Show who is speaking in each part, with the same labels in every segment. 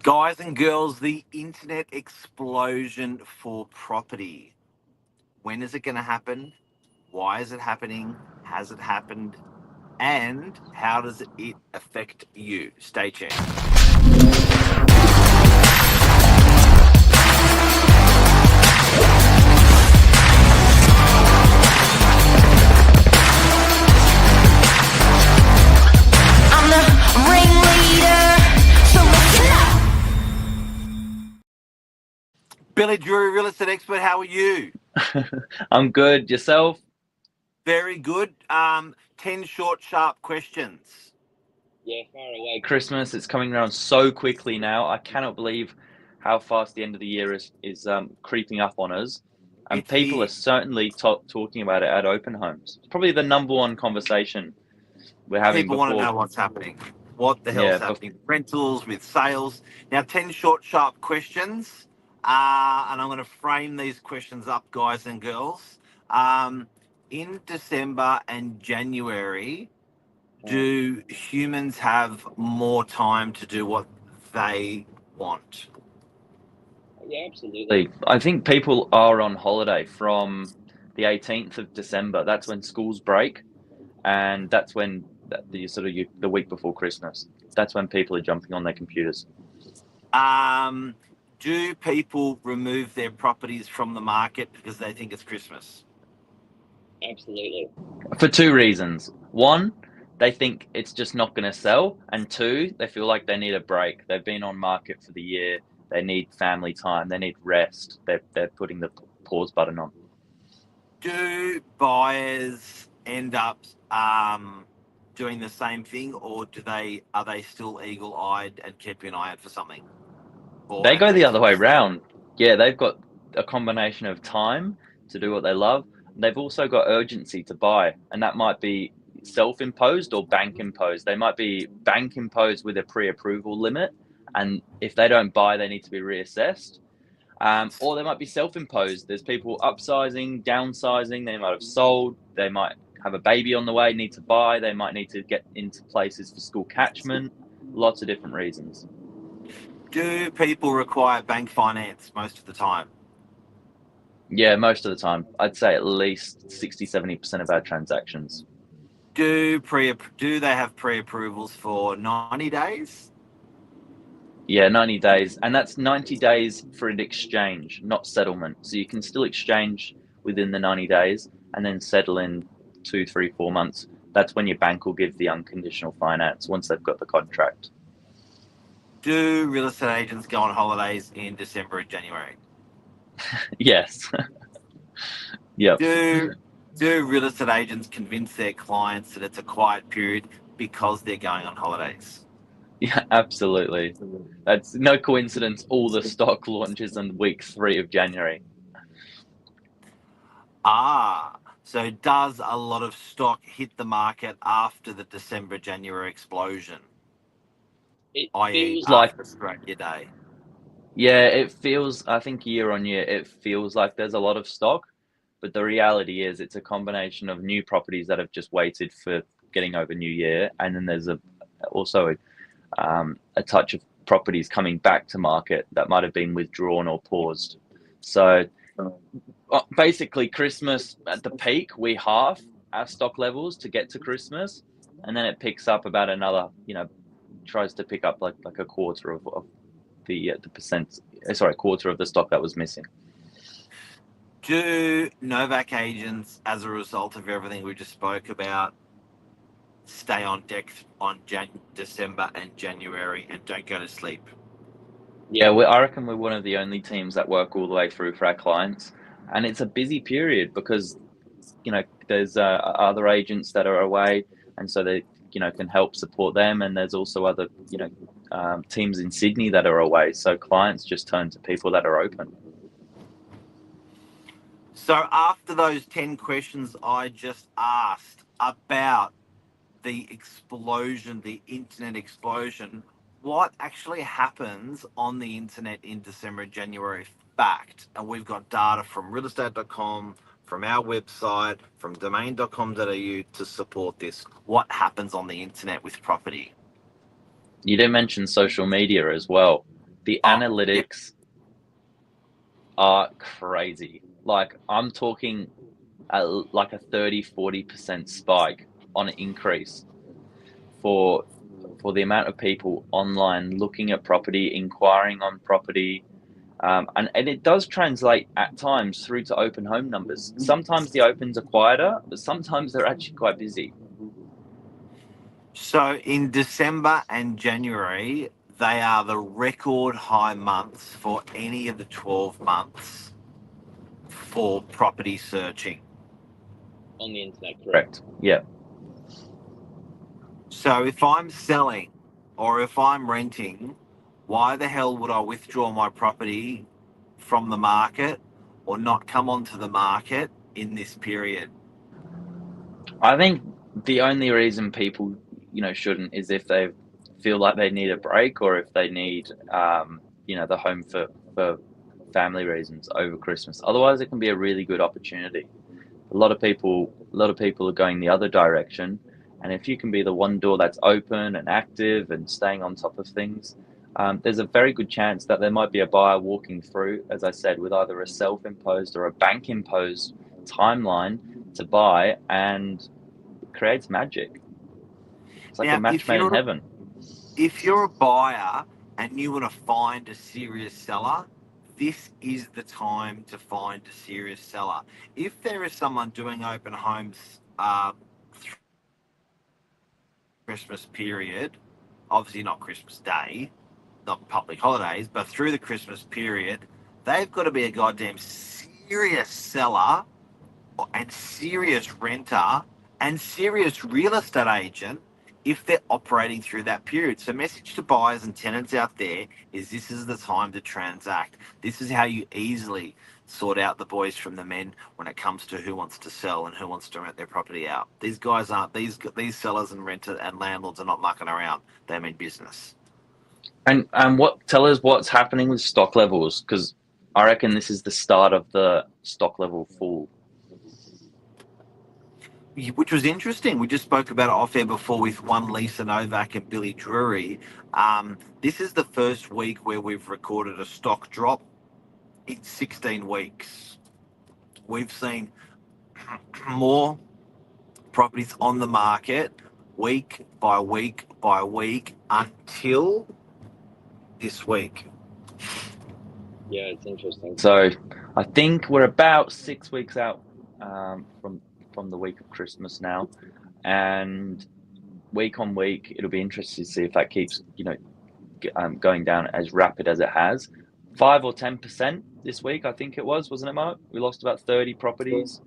Speaker 1: Guys and girls, the internet explosion for property. When is it going to happen? Why is it happening? Has it happened? And how does it affect you? Stay tuned.
Speaker 2: I'm the ringleader, so listen up.
Speaker 1: Billy Drury, real estate expert, how are you?
Speaker 3: I'm good. Yourself?
Speaker 1: Very good. 10 short, sharp questions.
Speaker 3: Yeah, far away. Christmas, it's coming around so quickly now. I cannot believe how fast the end of the year is creeping up on us. And
Speaker 1: It's
Speaker 3: people
Speaker 1: here.
Speaker 3: are certainly talking about it at open homes. It's probably the number one conversation we're having
Speaker 1: People want to
Speaker 3: before.
Speaker 1: know what's happening. What the hell's
Speaker 3: Yeah,
Speaker 1: happening? Rentals, with sales. Now, 10 short, sharp questions. And I'm going to frame these questions up, guys and girls. In December and January, do humans have more time to do what they want?
Speaker 3: yeah, absolutely. I think people are on holiday from the 18th of December. That's when schools break, and that's when the week before Christmas. That's when people are jumping on their computers.
Speaker 1: Do people remove their properties from the market because they think it's Christmas?
Speaker 3: Absolutely. For two reasons. One, they think it's just not going to sell, and two, they feel like they need a break. They've been on market for the year. They need family time. They need rest. They're putting the pause button on.
Speaker 1: Do buyers end up doing the same thing, or are they still eagle-eyed and keeping an eye out for something? Or
Speaker 3: They
Speaker 1: have
Speaker 3: go
Speaker 1: they
Speaker 3: the other way
Speaker 1: just
Speaker 3: round. Yeah, they've got a combination of time to do what they love. They've also got urgency to buy, and that might be self-imposed or bank-imposed. They might be bank-imposed with a pre-approval limit, and if they don't buy, they need to be reassessed. Or they might be self-imposed. There's people upsizing, downsizing. They might have sold. They might have a baby on the way, need to buy. They might need to get into places for school catchment. Lots of different reasons.
Speaker 1: do people require bank finance most of the time?
Speaker 3: Yeah, most of the time. I'd say at least 60-70% of our transactions.
Speaker 1: Do they have pre-approvals for 90 days?
Speaker 3: Yeah, 90 days. And that's 90 days for an exchange, not settlement. So you can still exchange within the 90 days and then settle in 2, 3, 4 months. That's when your bank will give the unconditional finance once they've got the contract.
Speaker 1: Do real estate agents go on holidays in December and January?
Speaker 3: Yes. Yep.
Speaker 1: Do real estate agents convince their clients that it's a quiet period because they're going on holidays?
Speaker 3: Yeah, absolutely. That's no coincidence. All the stock launches on week 3 of January.
Speaker 1: So does a lot of stock hit the market after the December January explosion,
Speaker 3: It
Speaker 1: i.e.
Speaker 3: feels like,
Speaker 1: after Australia Day?
Speaker 3: yeah, it feels, I think year on year, it feels like there's a lot of stock, but the reality is it's a combination of new properties that have just waited for getting over New Year, and then there's also a touch of properties coming back to market that might have been withdrawn or paused. So basically, Christmas at the peak, we halve our stock levels to get to Christmas, and then it picks up about another, tries to pick up like a quarter of the percent, quarter of the stock that was missing.
Speaker 1: Do Novak agents, as a result of everything we just spoke about, stay on deck on December and January and don't go to sleep?
Speaker 3: Yeah, I reckon we're one of the only teams that work all the way through for our clients, and it's a busy period because there's other agents that are away, and so they can help support them, and there's also other teams in Sydney that are away, so clients just turn to people that are open.
Speaker 1: So after those 10 questions I just asked about the explosion, the internet explosion, what actually happens on the internet in December and January? Fact. And we've got data from realestate.com, from our website, from domain.com.au to support this. What happens on the internet with property?
Speaker 3: You didn't mention social media as well. The
Speaker 1: Oh, yep.
Speaker 3: analytics are crazy. Like I'm talking like a 30-40% spike on an increase for the amount of people online looking at property, inquiring on property. And it does translate at times through to open home numbers. Sometimes the opens are quieter, but sometimes they're actually quite busy.
Speaker 1: So in December and January, they are the record high months for any of the 12 months for property searching.
Speaker 3: On the internet, correct. Yeah.
Speaker 1: So if I'm selling or if I'm renting, why the hell would I withdraw my property from the market or not come onto the market in this period?
Speaker 3: I think the only reason people, shouldn't is if they feel like they need a break or if they need, the home for family reasons over Christmas. Otherwise, it can be a really good opportunity. A lot of people are going the other direction, and if you can be the one door that's open and active and staying on top of things, there's a very good chance that there might be a buyer walking through, as I said, with either a self-imposed or a bank-imposed timeline to buy, and it creates magic. It's like a
Speaker 1: Now,
Speaker 3: match made in heaven.
Speaker 1: if you're a buyer and you want to find a serious seller, this is the time to find a serious seller. If there is someone doing open homes through Christmas period, obviously not Christmas Day, not public holidays, but through the Christmas period, they've got to be a goddamn serious seller and serious renter and serious real estate agent if they're operating through that period. So, message to buyers and tenants out there is this is the time to transact. This is how you easily sort out the boys from the men when it comes to who wants to sell and who wants to rent their property out. These guys aren't these sellers and renters and landlords are not mucking around. They mean business.
Speaker 3: And tell us what's happening with stock levels, because I reckon this is the start of the stock level fall.
Speaker 1: Which was interesting. We just spoke about it off air before with one Lisa Novak and Billy Drury. This is the first week where we've recorded a stock drop in 16 weeks. We've seen more properties on the market week by week by week until this week.
Speaker 3: Yeah, it's interesting. So I think we're about 6 weeks out from the week of Christmas now, and week on week, it'll be interesting to see if that keeps going down as rapid as it has. 5 or 10% this week, I think it was, wasn't it, Mark? We lost about 30 properties.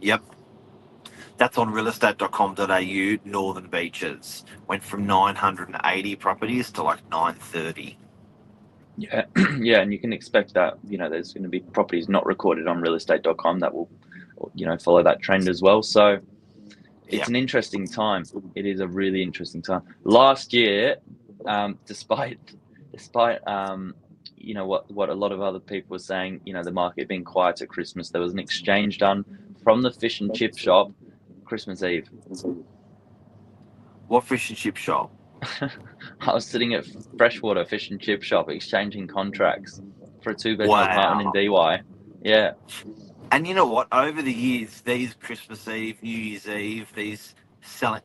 Speaker 1: Yep. That's on realestate.com.au, Northern Beaches. Went from 980 properties to like 930.
Speaker 3: Yeah, yeah, and you can expect that, there's going to be properties not recorded on realestate.com that will, follow that trend as well. So it's
Speaker 1: Yep.
Speaker 3: an interesting time. It is a really interesting time. Last year, despite what a lot of other people were saying, the market being quiet at Christmas, there was an exchange done from the fish and chip shop Christmas Eve.
Speaker 1: What fish and chip shop?
Speaker 3: I was sitting at Freshwater Fish and Chip Shop exchanging contracts for a 2-bedroom apartment in DY. Yeah.
Speaker 1: And you know what? Over the years, these Christmas Eve, New Year's Eve, these selling,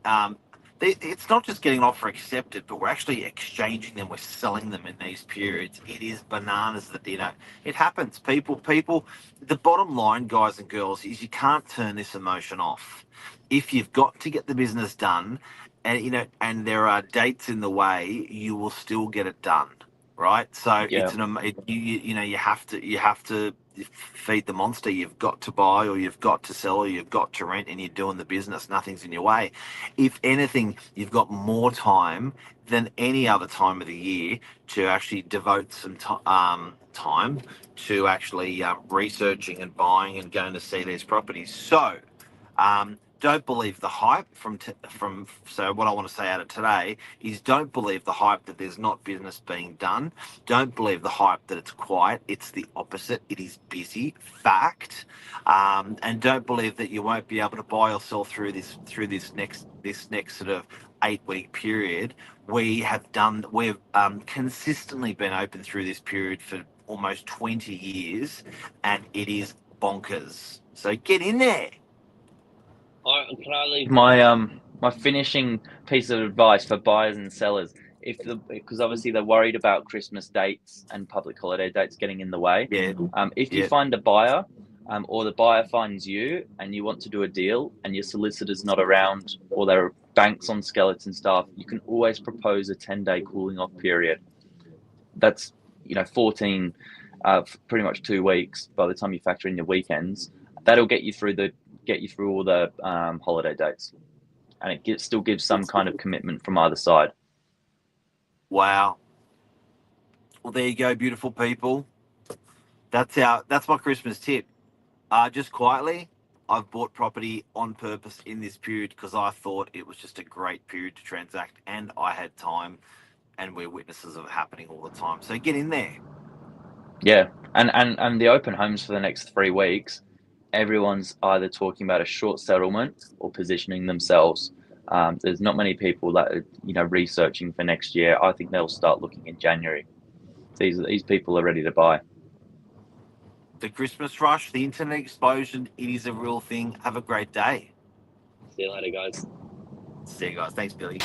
Speaker 1: it's not just getting an offer accepted, but we're actually exchanging them. We're selling them in these periods. It is bananas that it happens. People. The bottom line, guys and girls, is you can't turn this emotion off. If you've got to get the business done, and there are dates in the way, you will still get it done, right? So
Speaker 3: Yeah.
Speaker 1: you have to feed the monster. You've got to buy, or you've got to sell, or you've got to rent, and you're doing the business. Nothing's in your way. If anything, you've got more time than any other time of the year to actually devote some time to actually researching and buying and going to see these properties. So, don't believe the hype so what I want to say out of today is don't believe the hype that there's not business being done. Don't believe the hype that it's quiet. It's the opposite. It is busy. Fact. And don't believe that you won't be able to buy or sell through this next sort of 8-week period, we've consistently been open through this period for almost 20 years, and it is bonkers. So get in there.
Speaker 3: Can I leave my my finishing piece of advice for buyers and sellers? Because obviously they're worried about Christmas dates and public holiday dates getting in the way.
Speaker 1: Yeah.
Speaker 3: If you find a buyer, or the buyer finds you and you want to do a deal and your solicitor's not around or there are banks on skeleton staff, you can always propose a 10-day cooling off period. That's 14, pretty much 2 weeks by the time you factor in your weekends. That'll get you through all the holiday dates, and it still gives some kind of commitment from either side.
Speaker 1: Wow. Well, there you go, beautiful people. That's my Christmas tip. Just quietly, I've bought property on purpose in this period because I thought it was just a great period to transact, and I had time, and we're witnesses of it happening all the time. So get in there.
Speaker 3: Yeah, and the open homes for the next 3 weeks, everyone's either talking about a short settlement or positioning themselves. There's not many people that are researching for next year. I think they'll start looking in January. These people are ready to buy.
Speaker 1: The Christmas rush, the internet explosion, it is a real thing. Have a great day.
Speaker 3: See you later, guys.
Speaker 1: See you guys. Thanks, Billy.